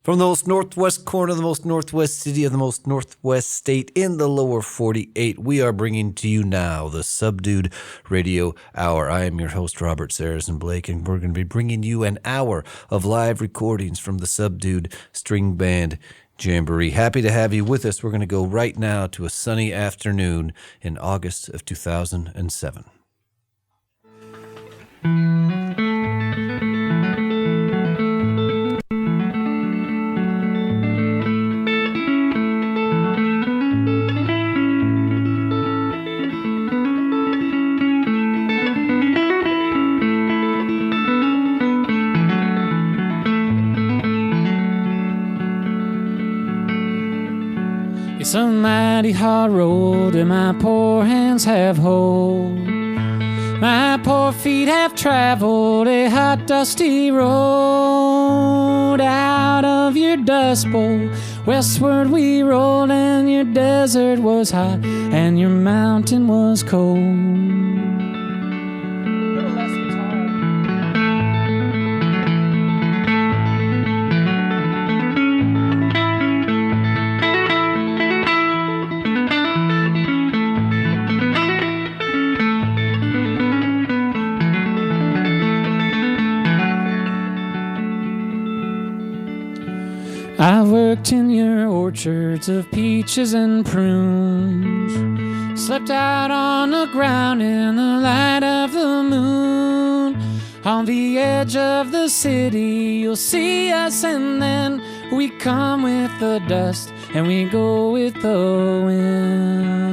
From the most northwest corner of the most northwest city of the most northwest state in the lower 48, we are bringing to you now the Subdued Radio Hour. I am your host, Robert Sarazin Blake, and we're going to be bringing you an hour of live recordings from the Subdued Stringband Jamboree. Happy to have you with us. We're going to go right now to a sunny afternoon in August of 2007. It's a mighty hard road and my poor hands have hold. My poor feet have traveled a hot dusty road. Out of your dust bowl westward we rolled, and your desert was hot and your mountain was cold. I worked in your orchards of peaches and prunes, slept out on the ground in the light of the moon. On the edge of the city you'll see us, and then we come with the dust and we go with the wind.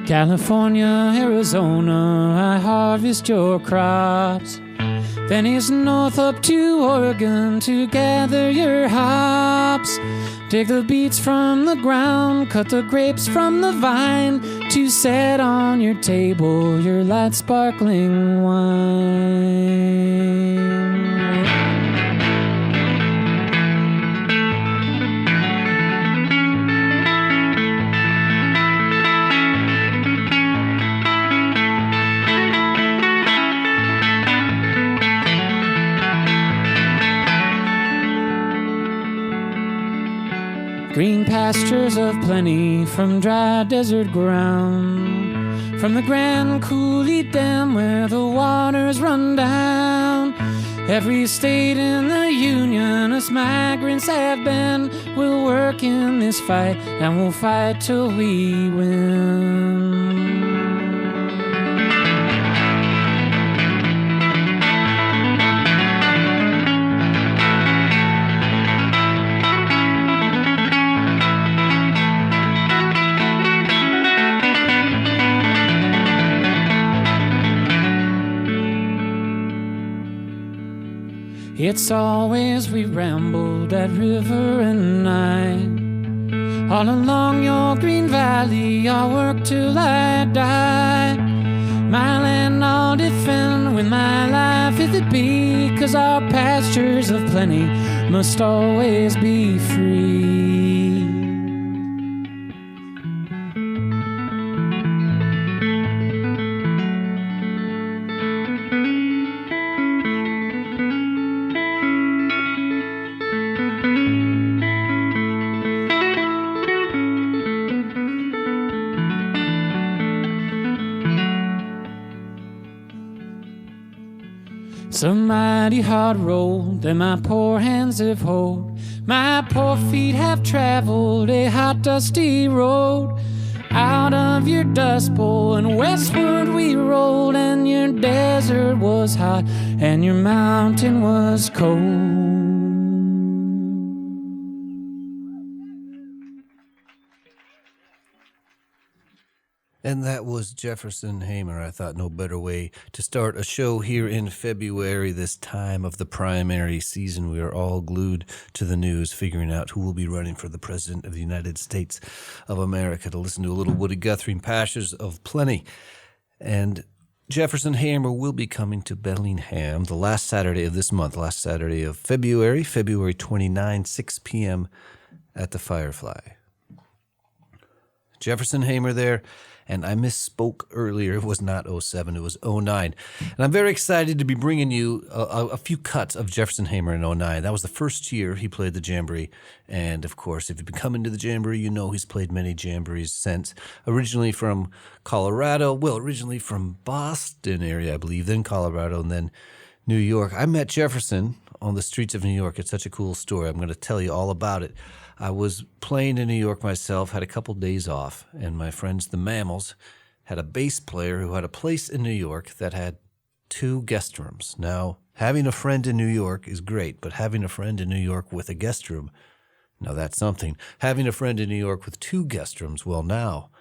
California, Arizona, I harvest your crops. Then it's north up to Oregon to gather your hops. Take the beets from the ground, cut the grapes from the vine, to set on your table your light sparkling wine. Green pastures of plenty from dry desert ground, from the Grand Coulee Dam where the waters run down. Every state in the Union us migrants have been. We'll work in this fight and we'll fight till we win. It's always we rambled that river and night. All along your green valley I'll work till I die. My land I'll defend with my life if it be, 'cause our pastures of plenty must always be free. It's a mighty hard road that my poor hands have hold. My poor feet have traveled a hot dusty road. Out of your dust bowl and westward we rolled, and your desert was hot and your mountain was cold. And that was Jefferson Hamer. I thought no better way to start a show here in February, this time of the primary season. We are all glued to the news, figuring out who will be running for the President of the United States of America, to listen to a little Woody Guthrie, Pastures of Plenty. And Jefferson Hammer will be coming to Bellingham the last Saturday of this month, last Saturday of February 29, 6 p.m. at the Firefly. Jefferson Hammer there, and I misspoke earlier. It was not 07, it was 09. And I'm very excited to be bringing you a few cuts of Jefferson Hammer in 09. That was the first year he played the Jamboree. And, of course, if you've been coming to the Jamboree, you know he's played many Jamborees since. Originally from Colorado, originally from Boston area, I believe, then Colorado, and then New York. I met Jefferson on the streets of New York. It's such a cool story. I'm going to tell you all about it. I was playing in New York myself, had a couple days off, and my friends, the Mammals, had a bass player who had a place in New York that had 2 guest rooms. Now, having a friend in New York is great, but having a friend in New York with a guest room, now that's something. Having a friend in New York with 2 guest rooms, well, now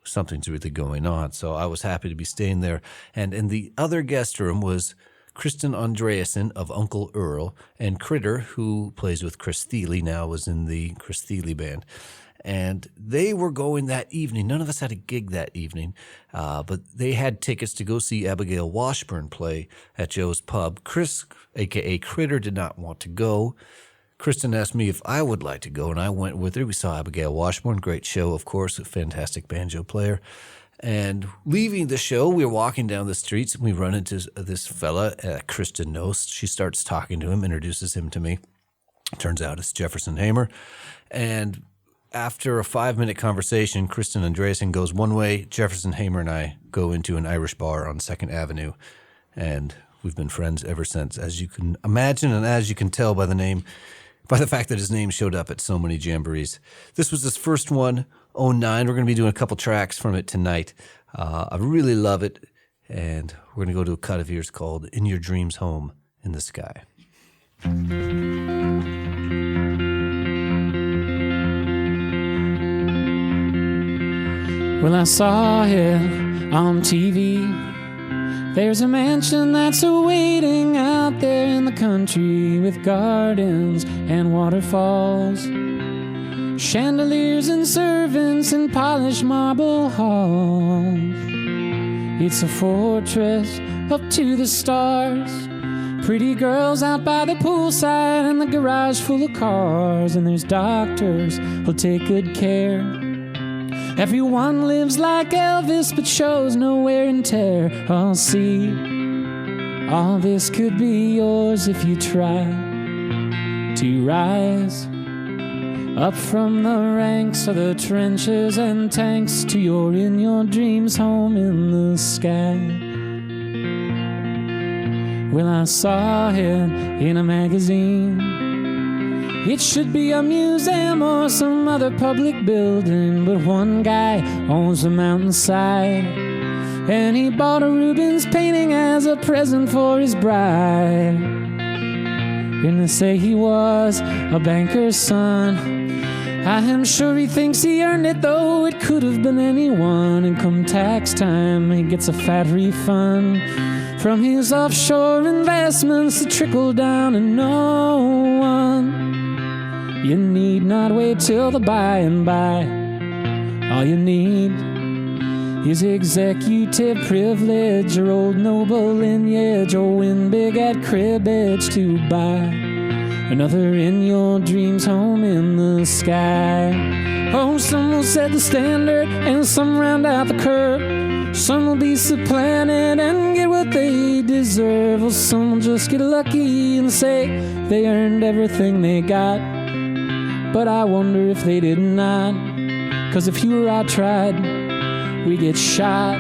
something's really going on. So I was happy to be staying there. And in the other guest room was Kristen Andreasen of Uncle Earl, and Critter, who plays with Chris Thiele, now was in the Chris Thiele band. And they were going that evening. None of us had a gig that evening, but they had tickets to go see Abigail Washburn play at Joe's Pub. Chris, a.k.a. Critter, did not want to go. Kristen asked me if I would like to go, and I went with her. We saw Abigail Washburn, great show, of course, a fantastic banjo player. And leaving the show, we were walking down the streets, and we run into this fella, Kristen knows. She starts talking to him, introduces him to me. Turns out it's Jefferson Hammer. And after a 5-minute conversation, Kristen Andreasen goes one way, Jefferson Hammer and I go into an Irish bar on 2nd Avenue. And we've been friends ever since, as you can imagine, and as you can tell by the fact that his name showed up at so many jamborees. This was his first one, 09. We're going to be doing a couple tracks from it tonight. I really love it, and we're going to go to a cut of yours called In Your Dreams Home in the Sky. Well, I saw it on TV. There's a mansion that's awaiting out there in the country with gardens and waterfalls, chandeliers and servants and polished marble halls. It's a fortress up to the stars, pretty girls out by the poolside and the garage full of cars. And there's doctors who'll take good care. Everyone lives like Elvis but shows no wear and tear. I'll see, all this could be yours if you try to rise up from the ranks of the trenches and tanks to your in your dreams home in the sky. Well, I saw it in a magazine. It should be a museum or some other public building, but one guy owns the mountainside, and he bought a Rubens painting as a present for his bride. And they say he was a banker's son. I am sure he thinks he earned it, though it could have been anyone. And come tax time, he gets a fat refund from his offshore investments that trickle down to no one. You need not wait till the by and by. All you need is executive privilege or old noble lineage, or win big at cribbage to buy another in your dreams home in the sky. Oh, some will set the standard and some round out the curve. Some will be supplanted and get what they deserve. Well, some will just get lucky and say they earned everything they got. But I wonder if they did not, 'cause if you or I tried, we get shot.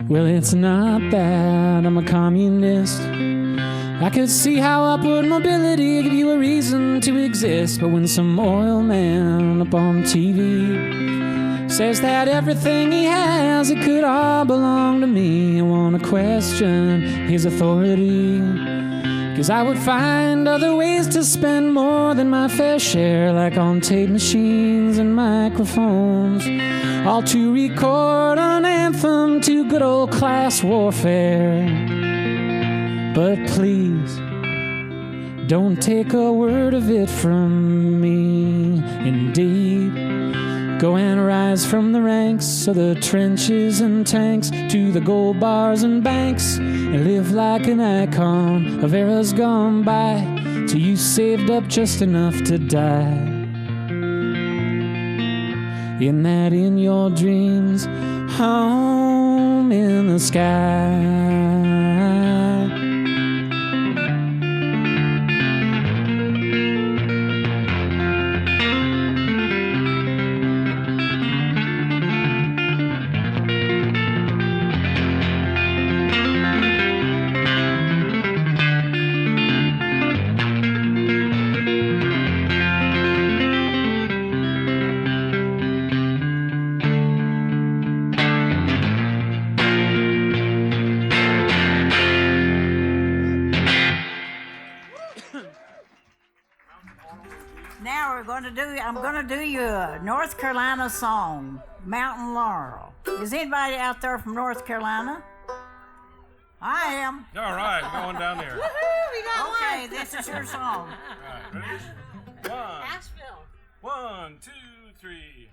Well, it's not that I'm a communist. I could see how upward mobility give you a reason to exist. But when some oil man up on TV Says that everything he has, it could all belong to me. I want to question his authority, 'cause I would find other ways to spend more than my fair share, like on tape machines and microphones, all to record an anthem to good old class warfare. But please, don't take a word of it from me. Indeed, go and rise from the ranks of the trenches and tanks to the gold bars and banks, and live like an icon of eras gone by, till you saved up just enough to die. In that, in your dreams, home in the sky. I'm gonna do you a North Carolina song, Mountain Laurel. Is anybody out there from North Carolina? I am. All right, we're going down there. Woohoo, we got okay, this is your song. All right, ready? Asheville. 1, 2, 3.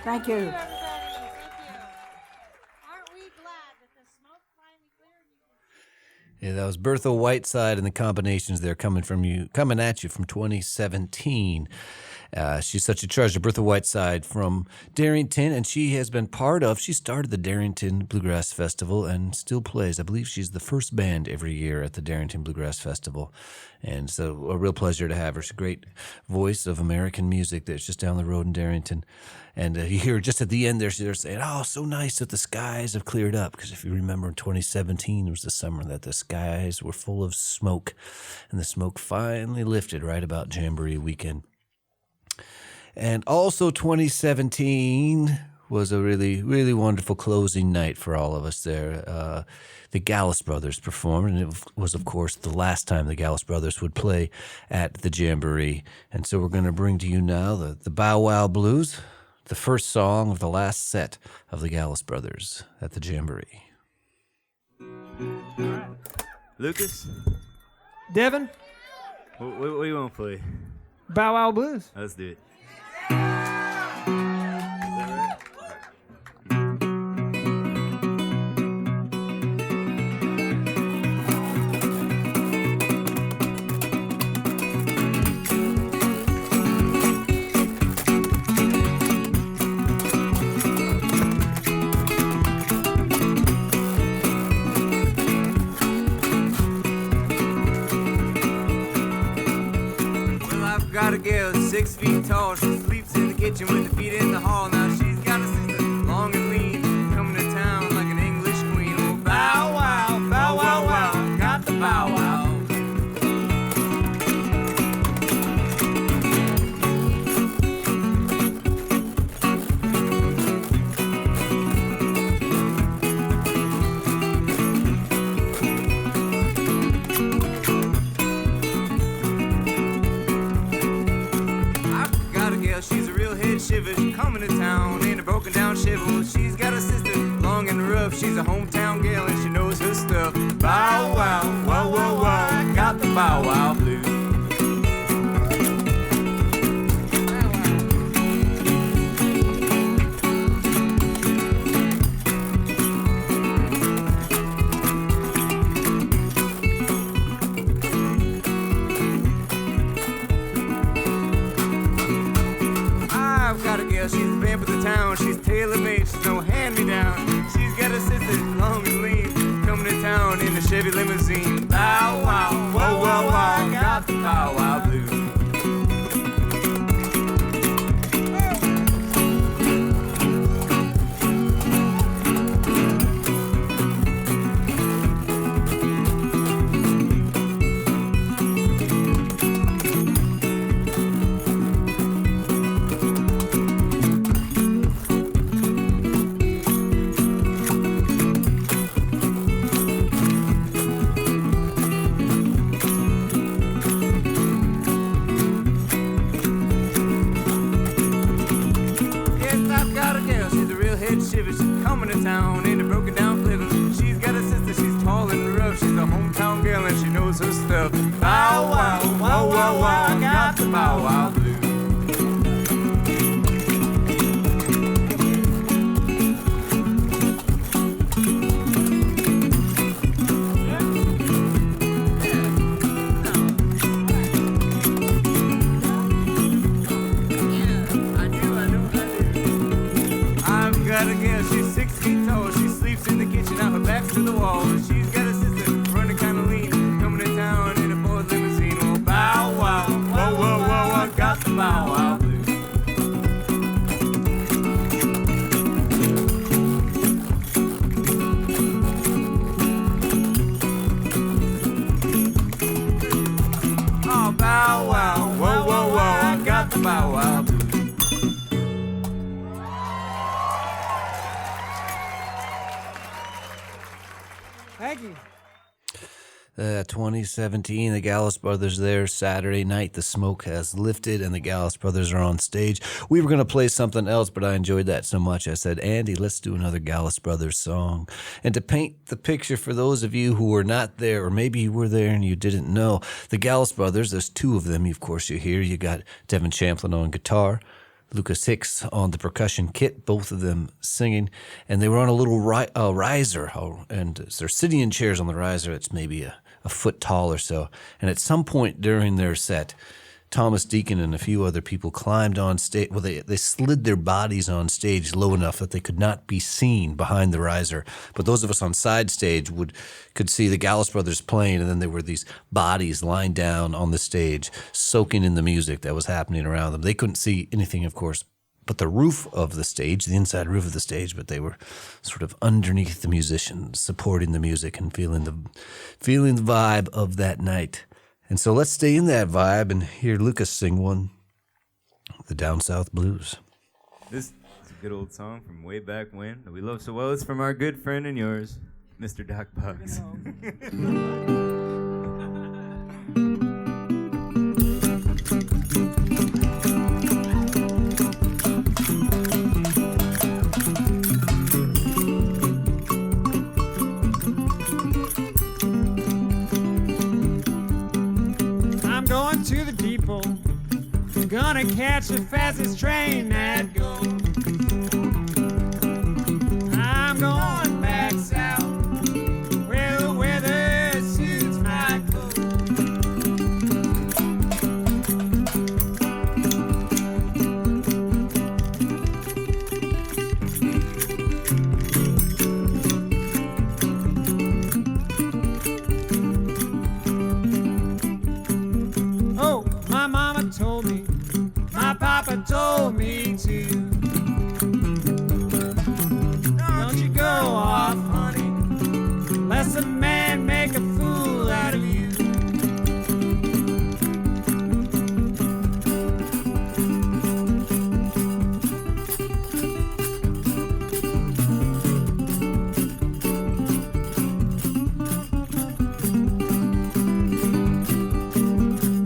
Thank you. Aren't we glad that the smoke finally cleared? Yeah, that was Bertha, Whiteside, and the combinations there coming at you from 2017. She's such a treasure, Bertha Whiteside from Darrington, and she started the Darrington Bluegrass Festival and still plays. I believe she's the first band every year at the Darrington Bluegrass Festival. And so a real pleasure to have her. She's a great voice of American music that's just down the road in Darrington. And you hear just at the end there, they're saying, oh, so nice that the skies have cleared up. Because if you remember in 2017, it was the summer that the skies were full of smoke, and the smoke finally lifted right about Jamboree weekend. And also 2017 was a really, really wonderful closing night for all of us there. The Gallus brothers performed, and it was, of course, the last time the Gallus brothers would play at the Jamboree. And so we're going to bring to you now the Bow Wow Blues, the first song of the last set of the Gallus brothers at the Jamboree. Lucas, Devin, what do you want to play? Bow Wow Blues. Let's do it. Got a girl 6 feet tall. She sleeps in the kitchen with her feet in the hall. Now she's got a sister, long and lean, coming to town like an English queen. Oh, bow wow, bow wow wow, got the bow wow. She's a real head shiver. She's coming to town in a broken down shivel. She's got a sister, long and rough. She's a hometown girl and she knows her stuff. Bow wow, wow wow wow, got the bow wow blues. She's a vamp of the town, she's tailor-made, she's no hand-me-down. She's got a sister, long and lean, coming to town in a Chevy limousine. Bow wow, wow wow wow, got the bow wow blues. Town in a broken down flivver. She's got a sister, she's tall and rough. She's a hometown girl and she knows her stuff. Bow wow, wow wow wow, got the bow wow blues. I've got a girl, she's 6 feet tall. She sleeps in the kitchen, now her back's to the wall. She's got a sister, running kind of lean, coming to town in a Ford limousine. Oh, bow wow, whoa, whoa, whoa, I got the bow wow blues. Oh, bow wow, whoa, whoa, whoa, I got the bow wow blues. Thank you. 2017, the Gallus brothers there Saturday night. The smoke has lifted and the Gallus brothers are on stage. We were going to play something else, but I enjoyed that so much. I said, Andy, let's do another Gallus brothers song. And to paint the picture for those of you who were not there, or maybe you were there and you didn't know, the Gallus brothers, there's two of them, of course, you hear. You got Devin Champlin on guitar, Lucas Hicks on the percussion kit, both of them singing, and they were on a little riser, and they're sitting in chairs on the riser. It's maybe a foot tall or so, and at some point during their set, Thomas Deacon and a few other people climbed on stage. Well, they slid their bodies on stage low enough that they could not be seen behind the riser. But those of us on side stage could see the Gallus brothers playing, and then there were these bodies lying down on the stage, soaking in the music that was happening around them. They couldn't see anything, of course, but the roof of the stage, the inside roof of the stage, but they were sort of underneath the musicians, supporting the music and feeling the vibe of that night. And so let's stay in that vibe and hear Lucas sing one, the Down South Blues. This is a good old song from way back when that we love so well. It's from our good friend and yours, Mr. Doc Bugs. I'm going to the depot. Gonna catch the fastest train that goes. I'm going back south where the weather suits my clothes. Oh, my mama told me, my papa told me to. Don't you go off, honey, lest a man make a fool out of you.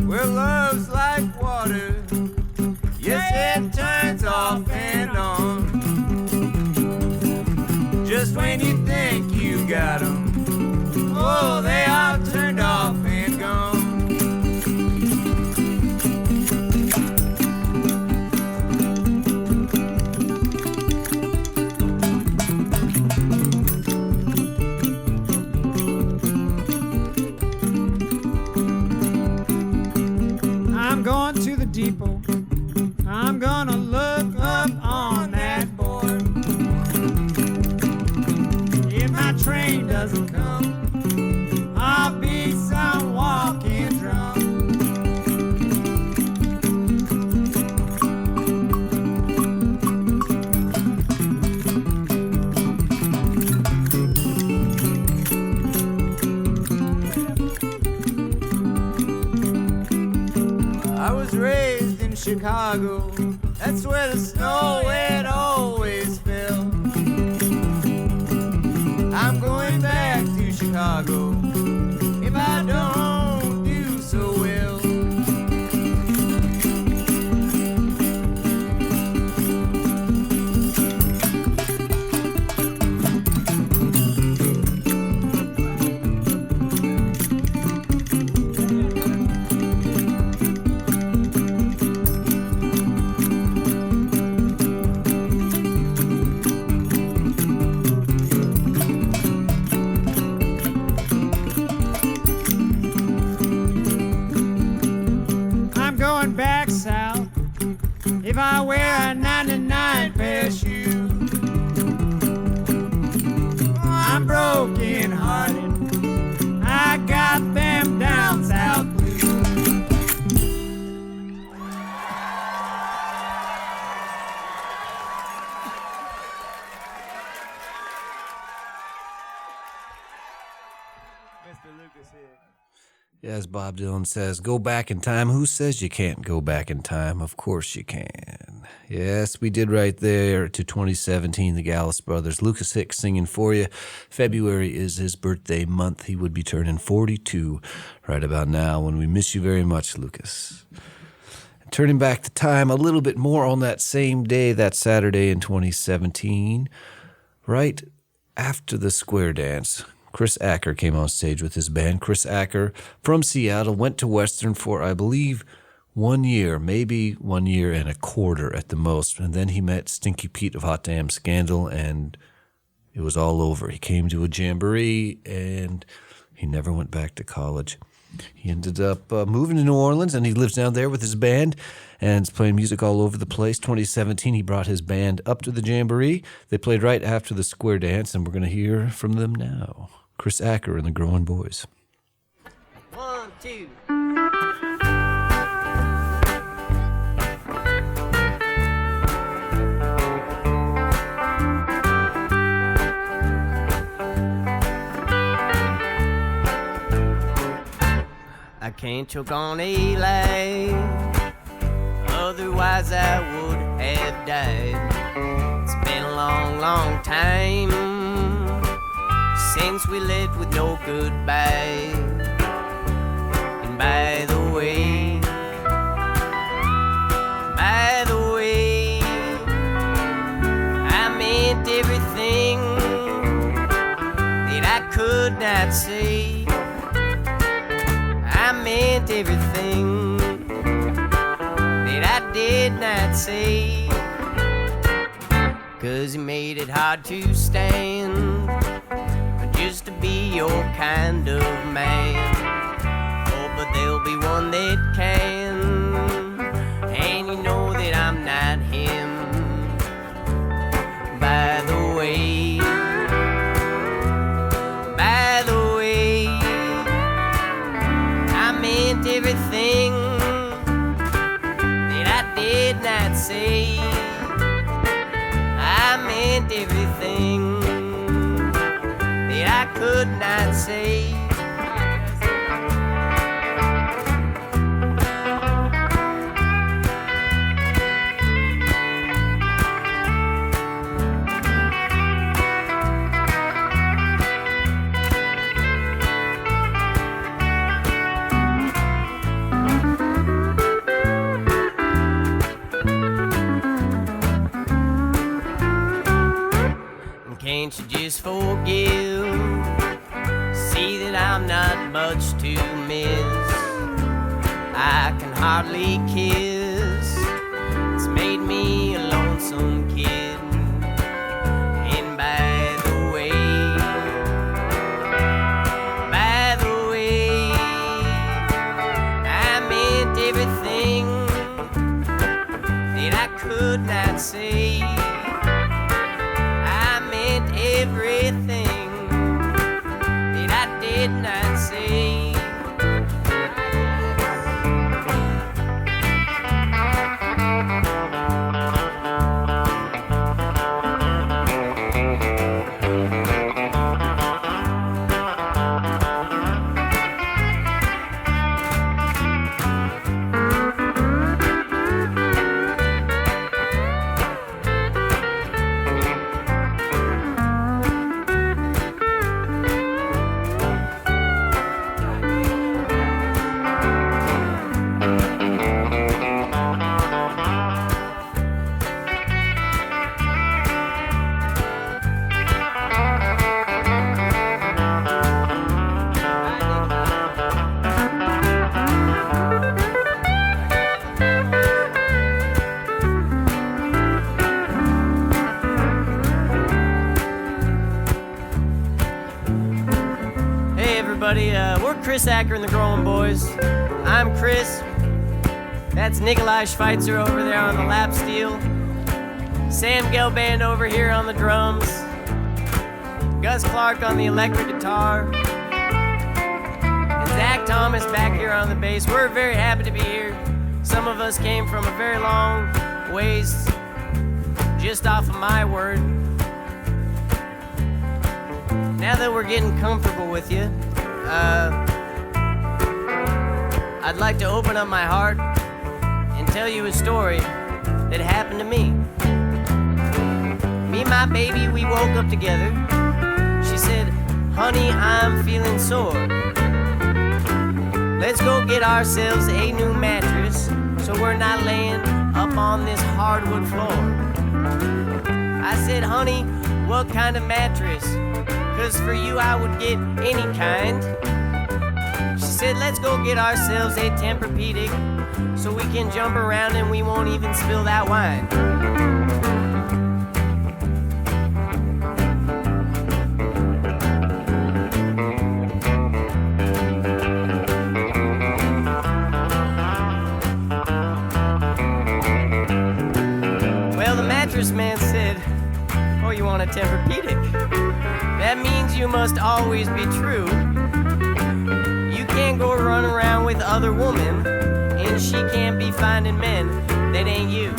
Well, love's like water. Yes, it turns off and on. Just when you think you got 'em, oh, they are turned off and gone. I'm going to the depot. I'm gonna look up on that board. If my train doesn't come, I'll be some walking drum. I was raised in Chicago. That's where the snow it always fell. I'm going back to Chicago if I don't do so well. Back south if I wear a 99 pair of shoes. I'm broken hearted, I got them down south blues. Mr. Lucas here. As Bob Dylan says, go back in time. Who says you can't go back in time? Of course you can. Yes, we did right there to 2017, the Gallus brothers. Lucas Hicks singing for you. February is his birthday month. He would be turning 42 right about now when we miss you very much, Lucas. Turning back the time a little bit more on that same day, that Saturday in 2017, right after the square dance, Chris Acker came on stage with his band. Chris Acker from Seattle went to Western for, I believe, 1 year, maybe 1 year and a quarter at the most. And then he met Stinky Pete of Hot Damn Scandal, and it was all over. He came to a jamboree, and he never went back to college. He ended up moving to New Orleans, and he lives down there with his band and is playing music all over the place. 2017, he brought his band up to the jamboree. They played right after the square dance, and we're going to hear from them now. Chris Acker and the Growing Boys. 1, 2. can't choke on a lie. Otherwise I would have died. It's been a long, long time since we lived with no goodbye. And by the way, I meant everything that I could not say. I meant everything that I did not say. 'Cause you made it hard to stand just to be your kind of man. Oh, but there'll be one that can, and you know that I'm not him. By the way, I meant everything that I did not say. I meant everything that I could not say. Can't you just forgive? See that I'm not much to miss. I can hardly kiss. It's made me a lonesome kid. And by the way, I meant everything that I could not say. Everything that I did not say. We're Chris Acker and the Growing Boys. I'm Chris. That's Nikolai Schweitzer over there on the lap steel. Sam Gelband over here on the drums. Gus Clark on the electric guitar. And Zach Thomas back here on the bass. We're very happy to be here. Some of us came from a very long ways just off of my word. Now that we're getting comfortable with you, I'd like to open up my heart and tell you a story that happened to me. Me and my baby, we woke up together. She said, "Honey, I'm feeling sore. Let's go get ourselves a new mattress so we're not laying up on this hardwood floor." I said, "Honey, what kind of mattress? 'Cause for you I would get any kind." She said, "Let's go get ourselves a Tempur-Pedic so we can jump around and we won't even spill that wine." Well, the mattress man said, "Oh, you want a Tempur-Pedic? That means you must always be true. You can't go run around with other women, and she can't be finding men that ain't you."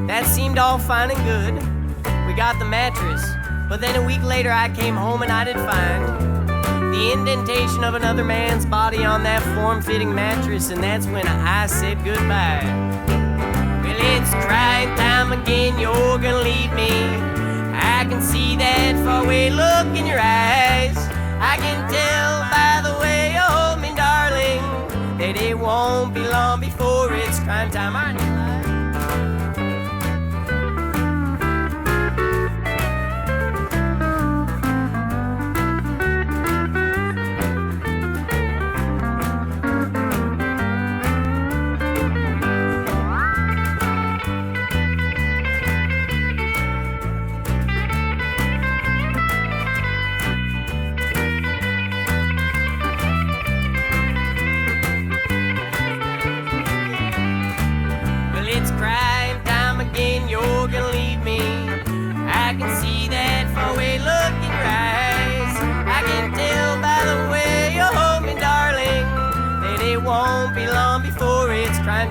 That seemed all fine and good. We got the mattress, but then a week later I came home and I did find the indentation of another man's body on that form-fitting mattress, and that's when I said goodbye. Well, it's crying time again, you're gonna leave me. I can see that faraway look in your eyes. I can tell by the way you hold me, darling, that it won't be long before it's crying time. Aren't you?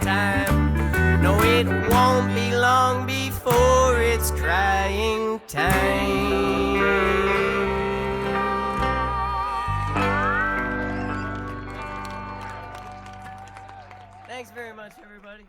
Time. No, it won't be long before it's crying time. Thanks very much, everybody.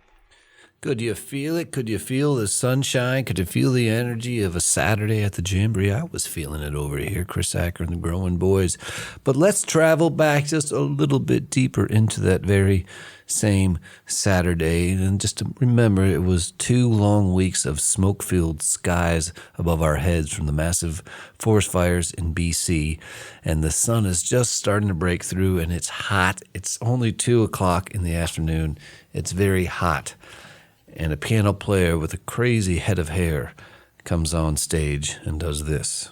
Could you feel it? Could you feel the sunshine? Could you feel the energy of a Saturday at the Jamboree? I was feeling it over here, Chris Acker and the Growing Boys. But let's travel back just a little bit deeper into that very same Saturday. And just to remember, it was 2 long weeks of smoke-filled skies above our heads from the massive forest fires in BC. And the sun is just starting to break through, and it's hot. It's only 2 o'clock in the afternoon. It's very hot. And a piano player with a crazy head of hair comes on stage and does this.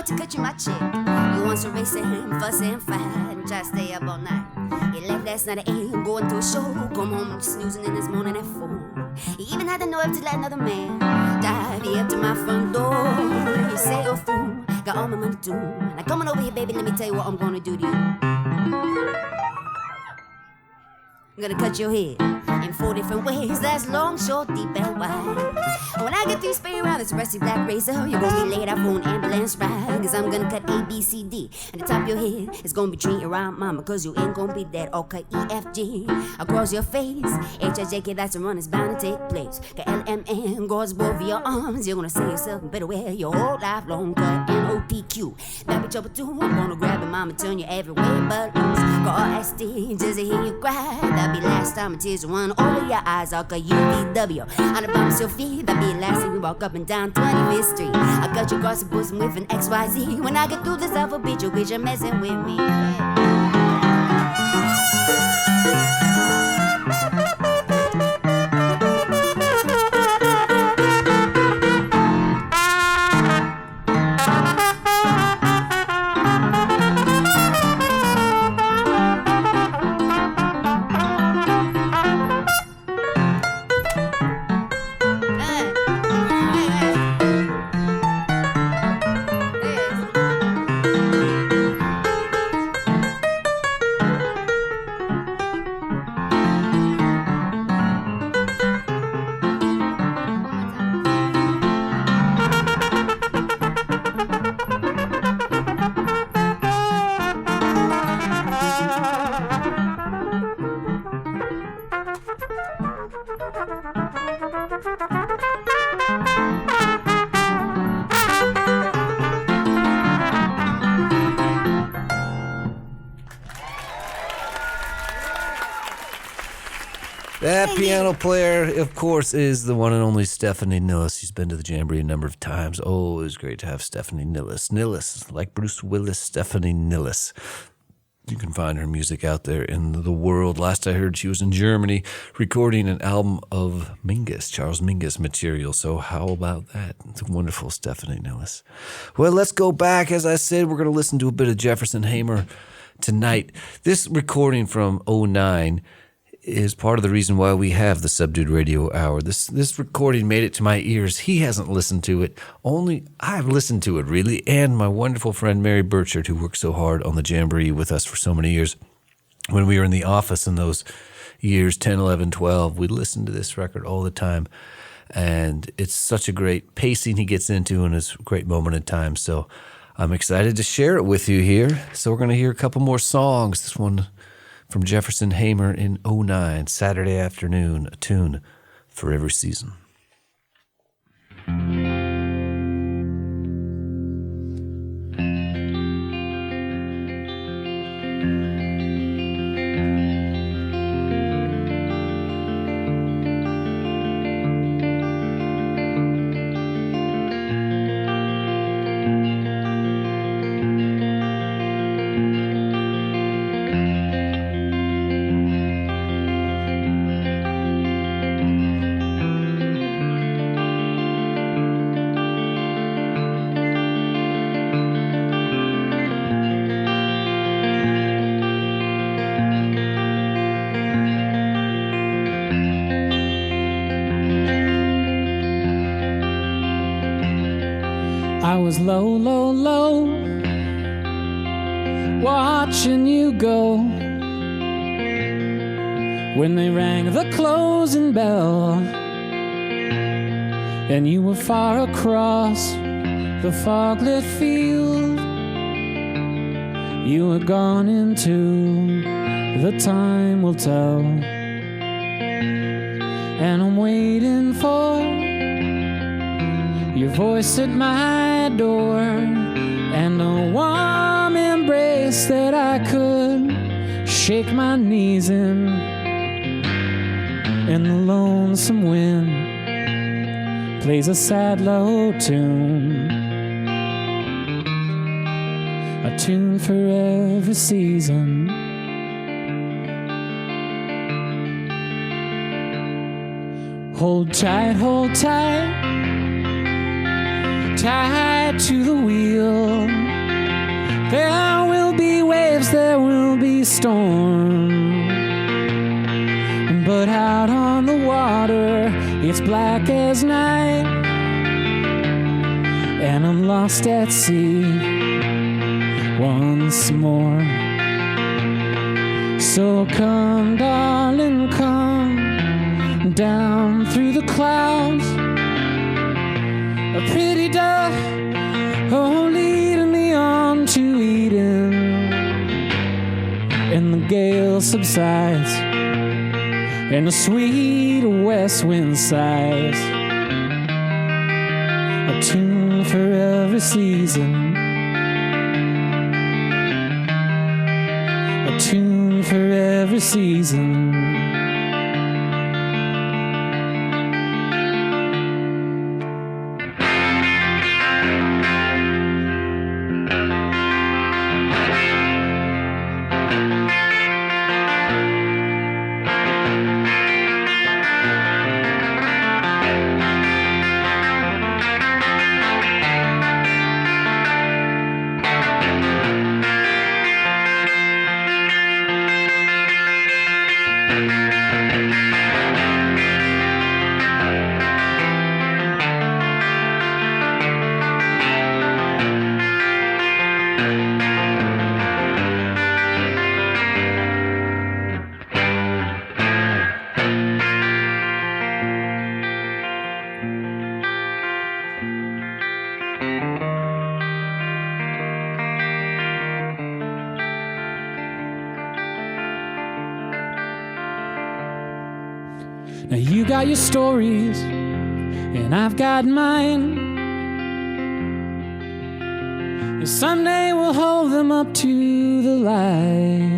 To cut you my check. You want some racing, fuss and fight, and try to stay up all night. You left last night at 8, going to a show. Come home snoozing in this morning at 4. You even had the nerve to let another man dive you up to my front door. You say you're a fool, got all my money too. Now come on over here, baby, let me tell you what I'm gonna do to you. I'm gonna cut your head in 4 different ways. That's long, short, deep, and wide. And when I get through spinning around this rusty black razor, you're gonna be laid out for an ambulance ride. Cause I'm gonna cut A, B, C, D. And the top of your head is gonna be treating around mama. Cause you ain't gonna be dead. I'll cut E, F, G across your face. H, I, J, K, that's a run is bound to take place. Cut L, M, N goes both of your arms. You're gonna say yourself better wear your whole life long. Cut N, O, P, Q. That be trouble too. I'm gonna grab your mama, turn you every way but loose. Cut R, S, T, just to hear you cry. That'll be last time the tears run over your eyes. I'll cut U, V, W. On the bottom of your feet, that'll be the last time you walk up and down 25th Street. I'll cut you across the bosom with an XYZ. When I get through this alphabet, you'll wish you're messing with me. That piano player, of course, is the one and only Stephanie Nilles. She's been to the Jamboree a number of times. Oh, it was great to have Stephanie Nilles. Nilles, like Bruce Willis, Stephanie Nilles. You can find her music out there in the world. Last I heard, she was in Germany recording an album of Charles Mingus material. So how about that? It's wonderful, Stephanie Nilles. Well, let's go back. As I said, we're going to listen to a bit of Jefferson Hamer tonight. This recording from 2009 is part of the reason why we have the Subdued Radio Hour. This recording made it to my ears. He hasn't listened to it. Only I've listened to it, really, and my wonderful friend Mary Burchard, who worked so hard on the Jamboree with us for so many years. When we were in the office in those years, 10, 11, 12, we listened to this record all the time. And it's such a great pacing he gets into, and it's a great moment in time. So I'm excited to share it with you here. So we're going to hear a couple more songs. This one from Jefferson Hamer in 2009, Saturday Afternoon, a tune for every season. I was low, low, low, watching you go when they rang the closing bell, and you were far across the fog-lit field. You had gone into the time will tell, and I'm waiting for your voice at my door, and a warm embrace that I could shake my knees in, and the lonesome wind plays a sad low tune, a tune for every season. Hold tight, tied to the wheel. There will be waves, there will be storm, but out on the water it's black as night, and I'm lost at sea once more. So come, darling, come down through the clouds, a pretty dove, oh, leading me on to Eden. And the gale subsides, and the sweet west wind sighs, a tune for every season, a tune for every season. Now you got your stories, and I've got mine, and someday we'll hold them up to the light.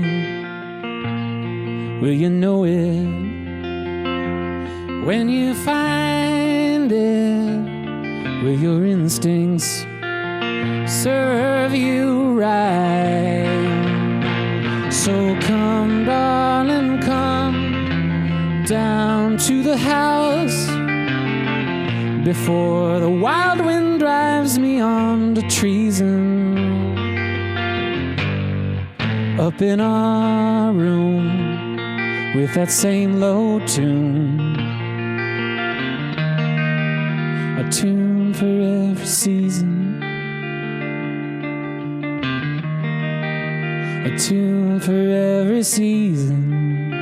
Will you know it when you find it, will your instincts serve you right? So come, darling, come down to the house before the wild wind drives me on to treason. Up in our room with that same low tune, a tune for every season, a tune for every season,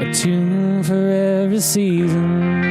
a tune for every season.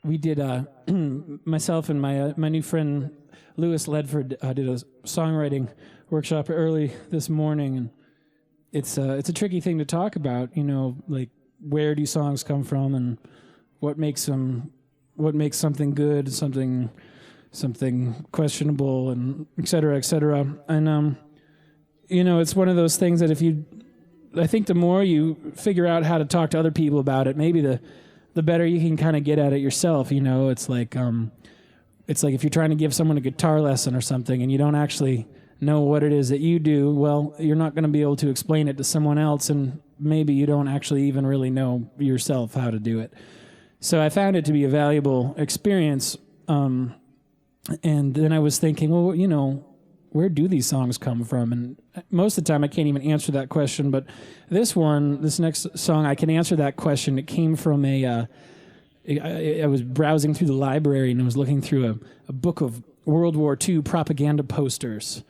We did, myself and my new friend Lewis Ledford did a songwriting workshop early this morning, and it's a tricky thing to talk about, you know, like where do songs come from and what makes something good, something questionable, and et cetera, et cetera. And you know, it's one of those things that I think the more you figure out how to talk to other people about it, maybe the better you can kind of get at it yourself. You know, it's like if you're trying to give someone a guitar lesson or something and you don't actually know what it is that you do, well, you're not going to be able to explain it to someone else, and maybe you don't actually even really know yourself how to do it. So I found it to be a valuable experience. And then I was thinking, well, you know, where do these songs come from? And most of the time I can't even answer that question, but this next song, I can answer that question. It came from I was browsing through the library and I was looking through a book of World War II propaganda posters.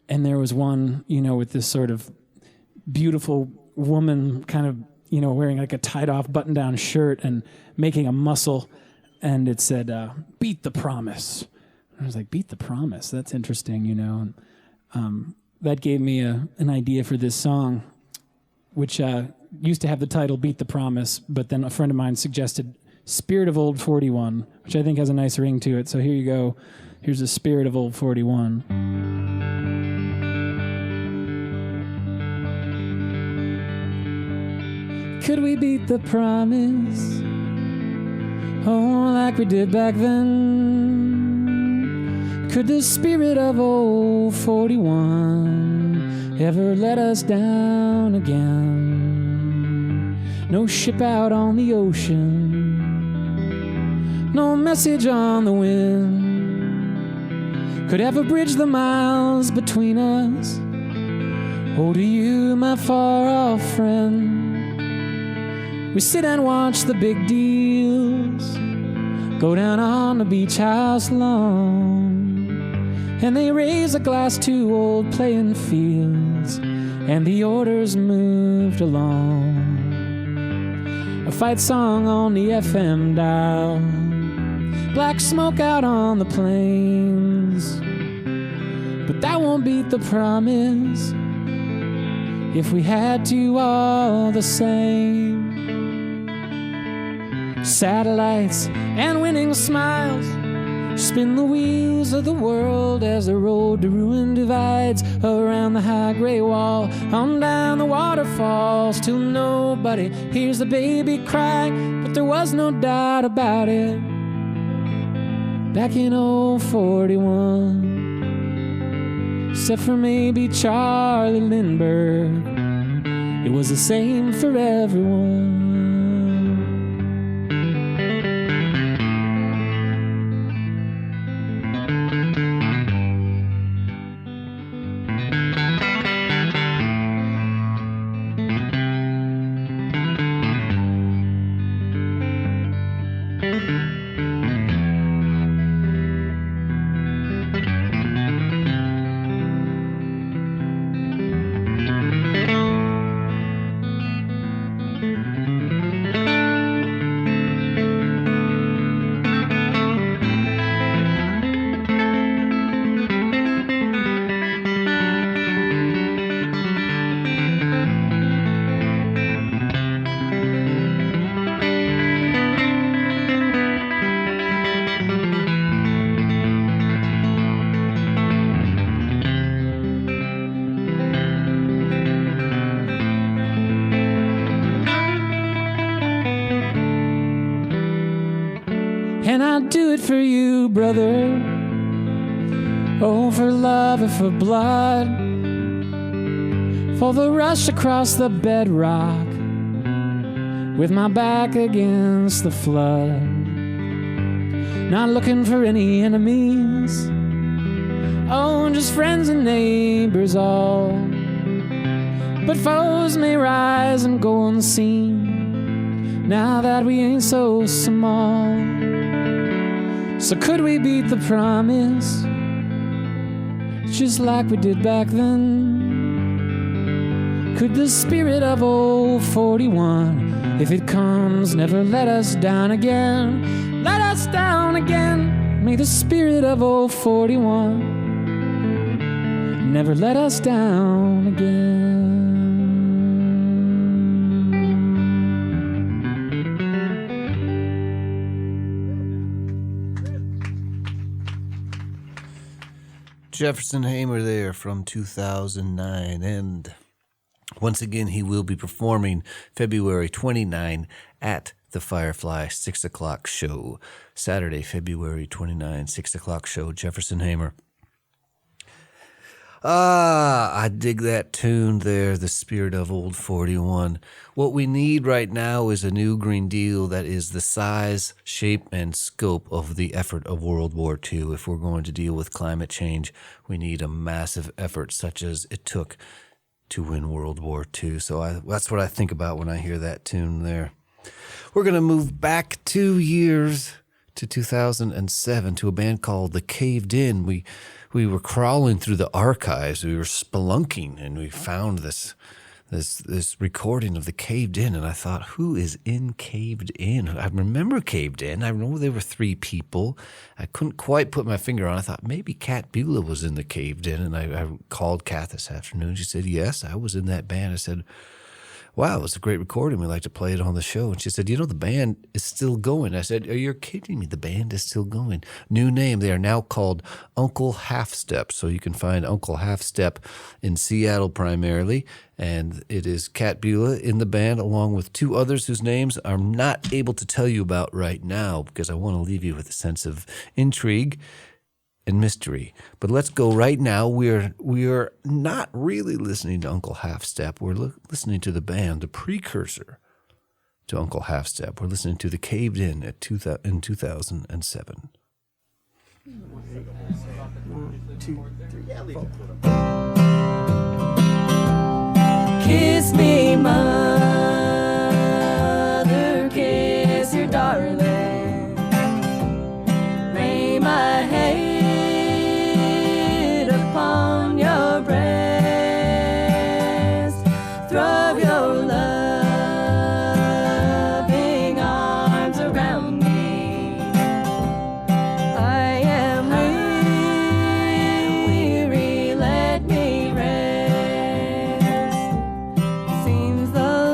And there was one, you know, with this sort of beautiful woman kind of, you know, wearing like a tied-off button-down shirt and making a muscle. And it said, "Beat the Promise." I was like, "Beat the Promise? That's interesting," you know. And, that gave me an idea for this song, which used to have the title "Beat the Promise," but then a friend of mine suggested "Spirit of Old 41," which I think has a nice ring to it. So here you go. Here's the Spirit of Old 41. Could we beat the promise? Oh, like we did back then. Could the spirit of old 41 ever let us down again? No ship out on the ocean, no message on the wind could ever bridge the miles between us. Oh, to you, my far-off friend, we sit and watch the big deals go down on the beach house lawn. And they raise a glass to old playing fields, and the orders moved along. A fight song on the FM dial, black smoke out on the plains. But that won't beat the promise if we had to all the same. Satellites and winning smiles spin the wheels of the world as the road to ruin divides around the high gray wall, on down the waterfalls till nobody hears the baby cry. But there was no doubt about it back in old 41. except for maybe Charlie Lindbergh. It was the same for everyone. And I'd do it for you, brother. Oh, for love or for blood, for the rush across the bedrock, with my back against the flood. Not looking for any enemies, oh, just friends and neighbors all. But foes may rise and go unseen, now that we ain't so small. So could we beat the promise, just like we did back then? Could the spirit of old 41, if it comes, never let us down again? Let us down again. May the spirit of old 41 never let us down again. Jefferson Hamer there from 2009, and once again he will be performing February 29 at the Firefly 6 o'clock show. Saturday, February 29, 6 o'clock show, Jefferson Hamer. I dig that tune there, The Spirit of Old 41. What we need right now is a new Green Deal that is the size, shape, and scope of the effort of World War II. If we're going to deal with climate change, we need a massive effort such as it took to win World War II. So that's what I think about when I hear that tune there. We're going to move back 2 years to 2007 to a band called The Caved In. We were crawling through the archives. We were spelunking, and we found this recording of The Caved In, and I thought, who is in Caved In? I remember Caved In. I know there were 3 people. I couldn't quite put my finger on it. I thought maybe Kat Beulah was in The Caved In, and I called Kat this afternoon. She said, yes, I was in that band. I said, wow, it was a great recording. We'd like to play it on the show. And she said, the band is still going. I said, are you kidding me? The band is still going. New name. They are now called Uncle Half Step. So you can find Uncle Half Step in Seattle primarily. And it is Kat Beulah in the band along with 2 others whose names I'm not able to tell you about right now because I want to leave you with a sense of intrigue and mystery. But let's go right now. We are not really listening to Uncle Half Step. We're listening to the band, the precursor to Uncle Half Step. We're listening to The Caved In in 2007. 1, 2, 3, 4. Kiss me, mother, kiss your darling. Lay my head upon your breast, throw your loving arms around me. I am weary, let me rest. Seems the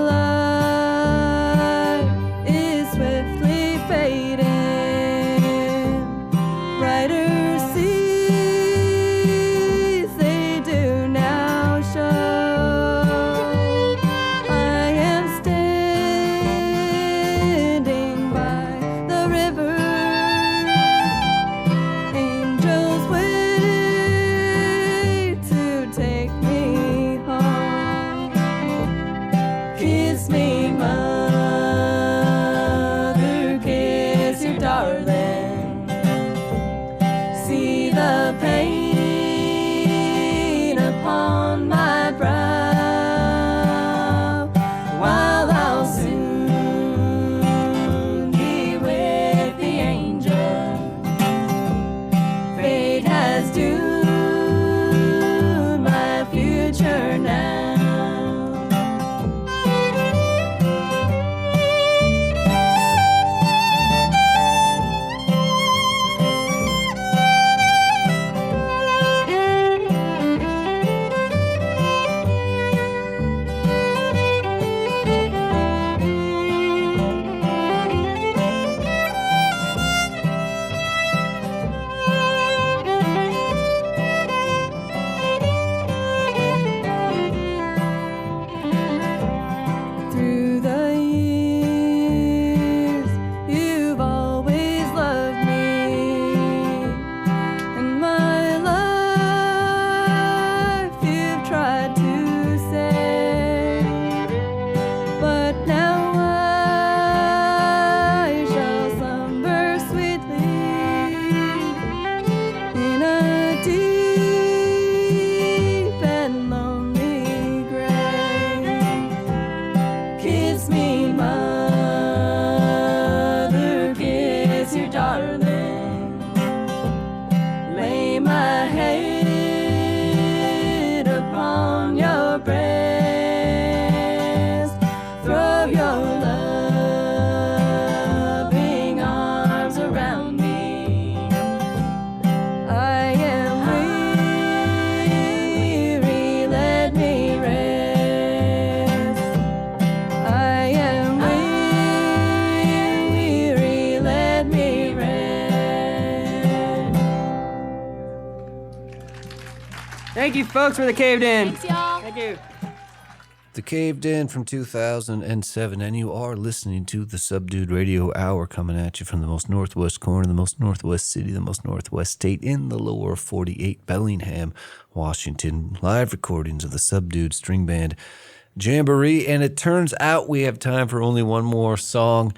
Thank you, folks, for the Caved In. Thanks, y'all. Thank you. The Caved In from 2007, and you are listening to the Subdued Radio Hour coming at you from the most northwest corner, the most northwest city, the most northwest state in the lower 48, Bellingham, Washington. Live recordings of the Subdued Stringband Jamboree, and it turns out we have time for only one more song.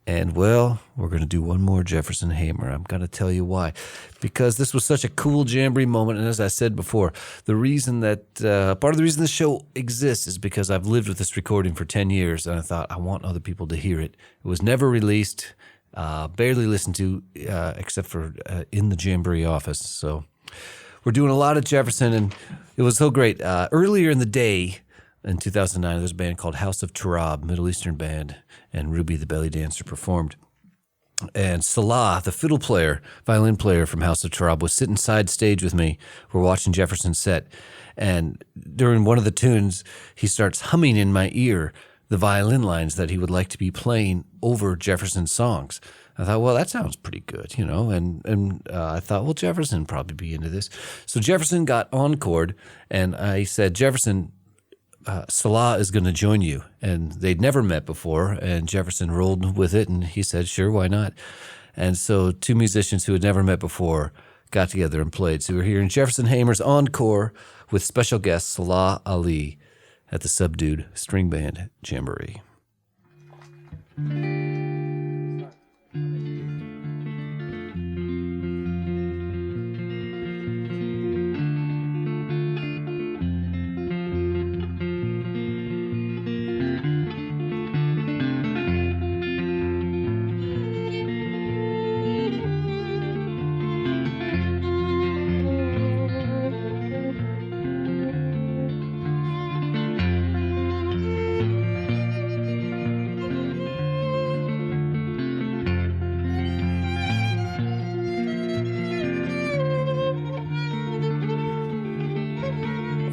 And, well, we're going to do one more Jefferson Hamer. I'm going to tell you why. Because this was such a cool Jamboree moment, and as I said before, the reason that, part of the reason this show exists is because I've lived with this recording for 10 years, and I thought I want other people to hear it. It was never released, barely listened to, except for in the Jamboree office. So we're doing a lot of Jefferson, and it was so great. Earlier in the day, in 2009, there was a band called House of Tarab, Middle Eastern band, and Ruby the Belly Dancer performed. And Sallah, the fiddle player, violin player from House of Tarab, was sitting side stage with me. We're watching Jefferson set. And during one of the tunes, he starts humming in my ear the violin lines that he would like to be playing over Jefferson's songs. I thought, well, that sounds pretty good, you know, and I thought, well, Jefferson would probably be into this. So Jefferson got encored, and I said, Jefferson, Sallah is going to join you. And they'd never met before, and Jefferson rolled with it, and he said, sure, why not? And so two musicians who had never met before got together and played. So we're hearing Jefferson Hamer's encore with special guest Sallah Ali at the Subdued Stringband Jamboree.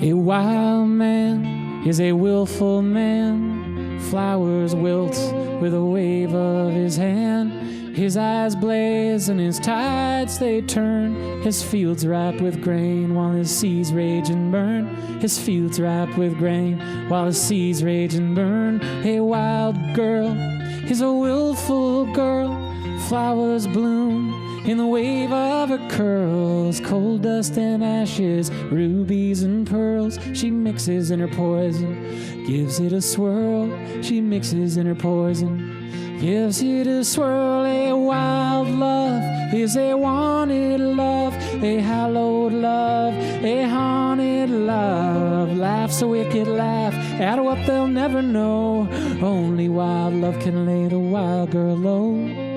A wild man is a willful man. Flowers wilt with a wave of his hand. His eyes blaze and his tides they turn. His fields ripe with grain while his seas rage and burn. His fields ripe with grain while his seas rage and burn. A wild girl is a willful girl. Flowers bloom in the wave of her curls, cold dust and ashes, rubies and pearls. She mixes in her poison, gives it a swirl. She mixes in her poison, gives it a swirl. A wild love is a wanted love, a hallowed love, a haunted love. Laughs a wicked laugh at what they'll never know. Only wild love can lay the wild girl low.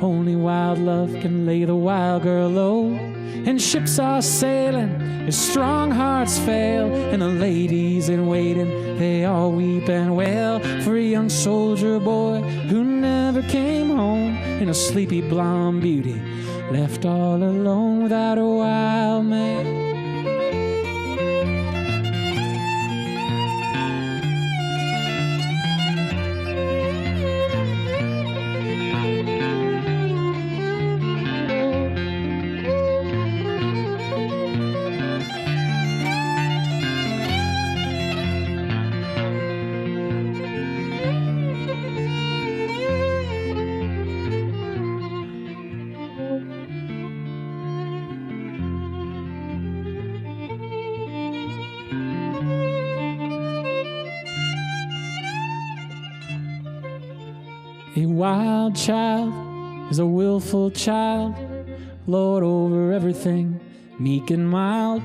Only wild love can lay the wild girl low. And ships are sailing as strong hearts fail, and the ladies in waiting, they all weep and wail for a young soldier boy who never came home, and a sleepy blonde beauty left all alone without a wild man. A wild child is a willful child, lord over everything, meek and mild.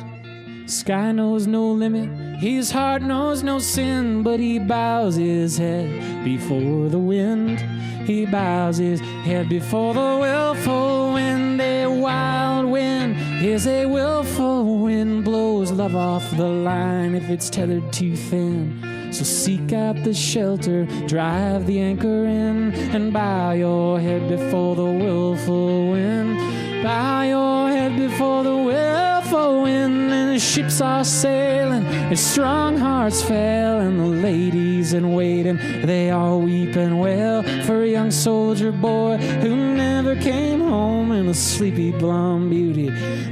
Sky knows no limit, his heart knows no sin, but he bows his head before the wind. He bows his head before the willful wind. A wild wind is a willful wind, blows love off the line if it's tethered too thin. So seek out the shelter, drive the anchor in, and bow your head before the willful wind. Bow your head before the willful wind, and the ships are sailing, their strong hearts fail, and the ladies in waiting, they all weep and wail for a young soldier boy who never came home, and a sleepy blonde beauty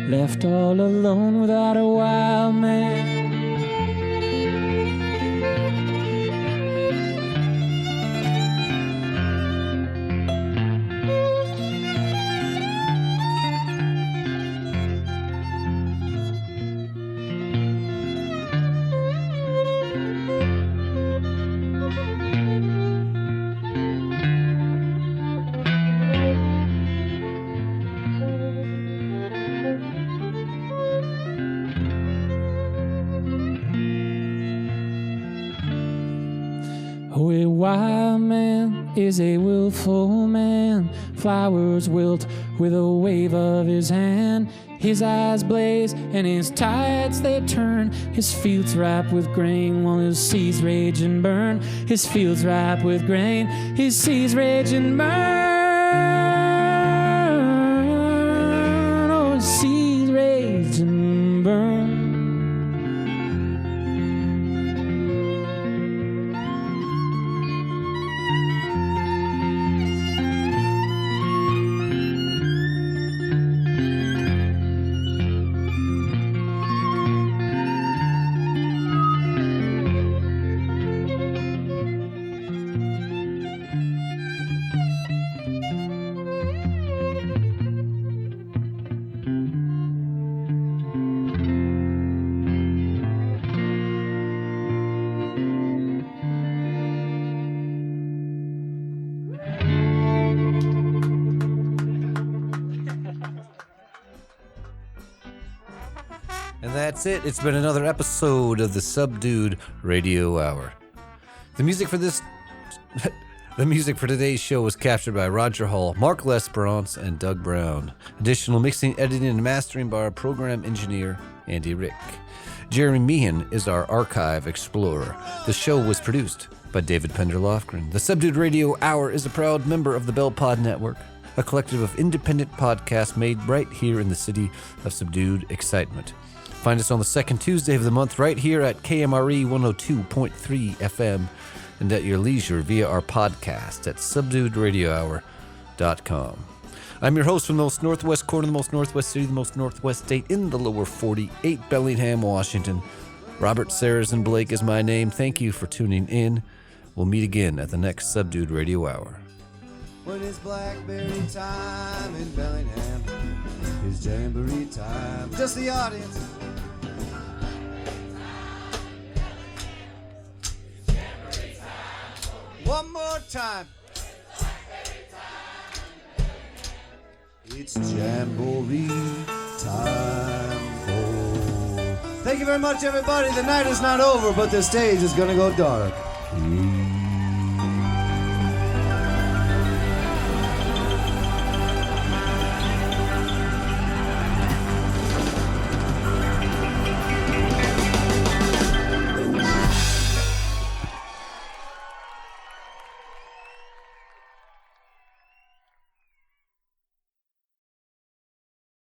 left all alone without a wild man. Oh, a wild man is a willful man. Flowers wilt with a wave of his hand. His eyes blaze and his tides they turn. His fields ripe with grain while his seas rage and burn. His fields ripe with grain, his seas rage and burn. Oh, his seas rage and burn. And that's it. It's been another episode of the Subdued Radio Hour. The music for today's show was captured by Roger Hall, Mark Lesperance, and Doug Brown. Additional mixing, editing, and mastering by our program engineer, Andy Rick. Jeremy Meehan is our archive explorer. The show was produced by David Pender Lofgren. The Subdued Radio Hour is a proud member of the Bell Pod Network, a collective of independent podcasts made right here in the city of subdued excitement. Find us on the second Tuesday of the month right here at KMRE 102.3 FM and at your leisure via our podcast at subduedradiohour.com. I'm your host from the most northwest corner, the most northwest city, the most northwest state in the lower 48, Bellingham, Washington. Robert Sarazin Blake is my name. Thank you for tuning in. We'll meet again at the next Subdued Radio Hour. When it's blackberry time in Bellingham, it's jamboree time. Just the audience. One more time. It's jamboree time. Oh. Thank you very much, everybody. The night is not over, but the stage is going to go dark.